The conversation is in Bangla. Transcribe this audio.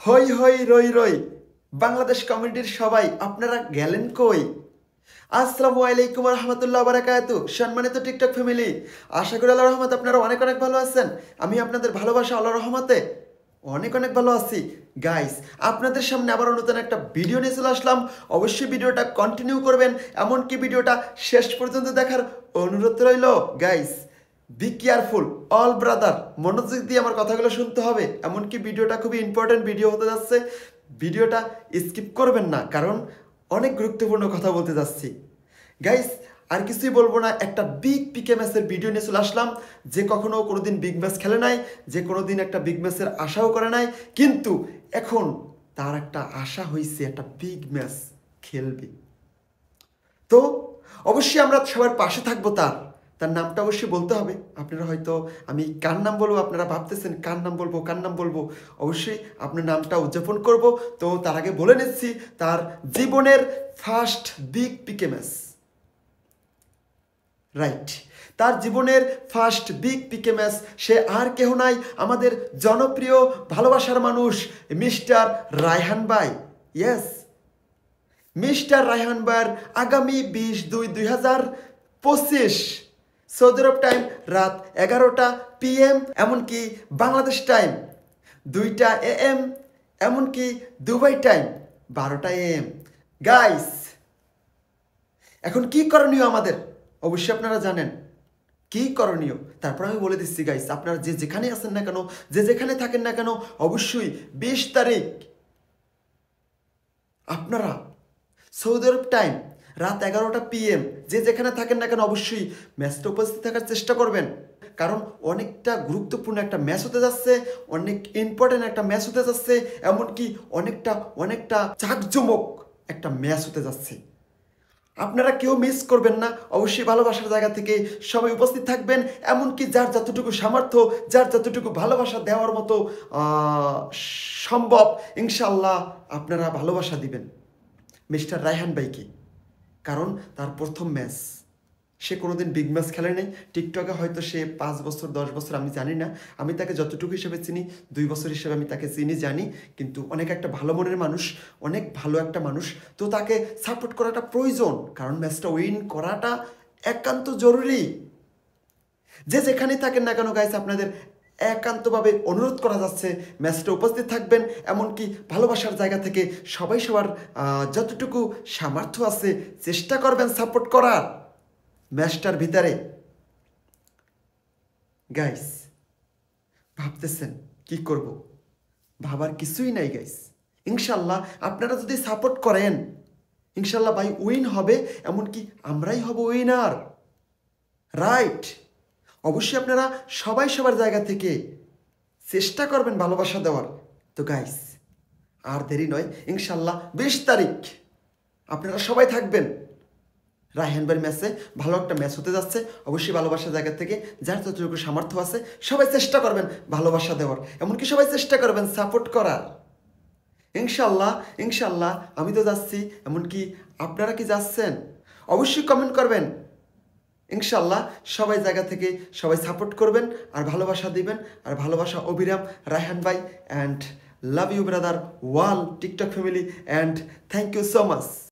হই হই রই রই বাংলাদেশ কমিউনিটির সবাই আপনারা গেলেন কই? আসসালামু আলাইকুম রহমতুল্লাহ বারাকাতু। সম্মানিত টিকটক ফ্যামিলি, আশা করি আল্লাহর রহমতে আপনারা অনেক অনেক ভালো আছেন। আমি আপনাদের ভালোবাসা আল্লাহর রহমতে অনেক অনেক ভালো আছি। গাইস, আপনাদের সামনে আবারও নতুন একটা ভিডিও নিয়ে চলে আসলাম। অবশ্যই ভিডিওটা কন্টিনিউ করবেন, এমনকি ভিডিওটা শেষ পর্যন্ত দেখার অনুরোধ রইল। Guys, be careful all brother, মনোযোগ দিয়ে আমার কথাগুলো শুনতে হবে। এমনকি ভিডিওটা খুবই ইম্পর্টেন্ট ভিডিও হতে যাচ্ছে, ভিডিওটা স্কিপ করবেন না, কারণ অনেক গুরুত্বপূর্ণ কথা বলতে যাচ্ছি। গাইস, আর কিছুই বলবো না, একটা বিগ পিকে ম্যাচের ভিডিও নিয়ে চলে আসলাম। যে কখনো কোনোদিন বিগ ম্যাচ খেলে নাই, যে কোনোদিন একটা বিগ ম্যাচের আশাও করে নাই, কিন্তু এখন তার একটা আশা হয়েছে, একটা বিগ ম্যাচ খেলবে। তো অবশ্যই আমরা সবার পাশে থাকবো। তার নামটা অবশ্যই বলতে হবে। আপনারা হয়তো আমি কার নাম বলবো আপনারা ভাবতেছেন, কার নাম বলবো। অবশ্যই আপনার নামটা উদযাপন করব। তো তার আগে বলে নিচ্ছি, তার জীবনের ফার্স্ট বিগ পিকে ম্যাচ, রাইট, তার জীবনের ফার্স্ট বিগ পিকে ম্যাচ। সে আর কেহ নাই, আমাদের জনপ্রিয় ভালোবাসার মানুষ মিস্টার রায়হান ভাই। ইয়েস, মিস্টার রায়হান ভাইয়ের আগামী 20/2/2025 সৌদি আরব টাইম রাত 11টা PM, এমনকি বাংলাদেশ টাইম 2টা AM, এমনকি দুবাই টাইম 12টা AM। গাইস, এখন কি করণীয় আমাদের অবশ্যই আপনারা জানেন কি করণীয়। তারপর আমি বলে দিচ্ছি গাইস, আপনারা যে যেখানে আছেন না কেন, যে যেখানে থাকেন না কেন, অবশ্যই 20 তারিখ আপনারা সৌদি আরব টাইম রাত 11টা PM, যে যেখানে থাকেন না কেন, অবশ্যই ম্যাচটা উপস্থিত থাকার চেষ্টা করবেন। কারণ অনেকটা গুরুত্বপূর্ণ একটা ম্যাচ হতে যাচ্ছে, অনেক ইম্পর্টেন্ট একটা ম্যাচ হতে যাচ্ছে, এমনকি অনেকটা চাকজমক একটা ম্যাচ হতে যাচ্ছে। আপনারা কেউ মিস করবেন না। অবশ্যই ভালোবাসার জায়গা থেকে সবাই উপস্থিত থাকবেন, এমনকি যার যতটুকু সামর্থ্য, যার যতটুকু ভালোবাসা দেওয়ার মতো সম্ভব, ইনশাল্লাহ আপনারা ভালোবাসা দিবেন মিস্টার রায়হান ভাইকে। কারণ তার প্রথম ম্যাচ, সে কোনোদিন বিগ ম্যাচ খেলে নাই। টিকটকে হয়তো সে 5 বছর 10 বছর, আমি জানি না, আমি তাকে যতটুকু হিসেবে চিনি 2 বছর হিসেবে আমি তাকে চিনি জানি, কিন্তু অনেক একটা ভালো মনের মানুষ, অনেক ভালো একটা মানুষ। তো তাকে সাপোর্ট করাটা প্রয়োজন, কারণ ম্যাচটা উইন করাটা একান্ত জরুরি। যে যেখানেই থাকেন না কেন গাইস, আপনাদের একান্তভাবে অনুরোধ করা যাচ্ছে ম্যাচটা উপস্থিত থাকবেন, এমনকি ভালোবাসার জায়গা থেকে সবাই সবার যতটুকু সামর্থ্য আছে চেষ্টা করবেন সাপোর্ট করার ম্যাচটার ভিতরে। গাইস, ভাবতেছেন কি করব, ভাবার কিছুই নাই গাইস। ইনশাল্লাহ আপনারা যদি সাপোর্ট করেন, ইনশাল্লাহ ভাই উইন হবে, এমনকি আমরাই হব উইনার, রাইট। অবশ্যই আপনারা সবাই সবার জায়গা থেকে চেষ্টা করবেন ভালোবাসা দেওয়ার। তো গাইস, আর দেরি নয়, ইনশাল্লাহ 20 তারিখ আপনারা সবাই থাকবেন। রায়হান ভাইয়ের ম্যাচে ভালো একটা ম্যাচ হতে যাচ্ছে। অবশ্যই ভালোবাসার জায়গা থেকে যার যতটুকু সামর্থ্য আছে সবাই চেষ্টা করবেন ভালোবাসা দেওয়ার, এমনকি সবাই চেষ্টা করবেন সাপোর্ট করার। ইনশাল্লাহ আমি তো যাচ্ছি, এমনকি আপনারা কি যাচ্ছেন? অবশ্যই কমেন্ট করবেন। ইনশাল্লাহ সবাই জায়গা থেকে সবাই সাপোর্ট করবেন আর ভালোবাসা দিবেন। আর ভালোবাসা অবিরাম রায়হান ভাই, and love you brother all TikTok family, and thank you so much.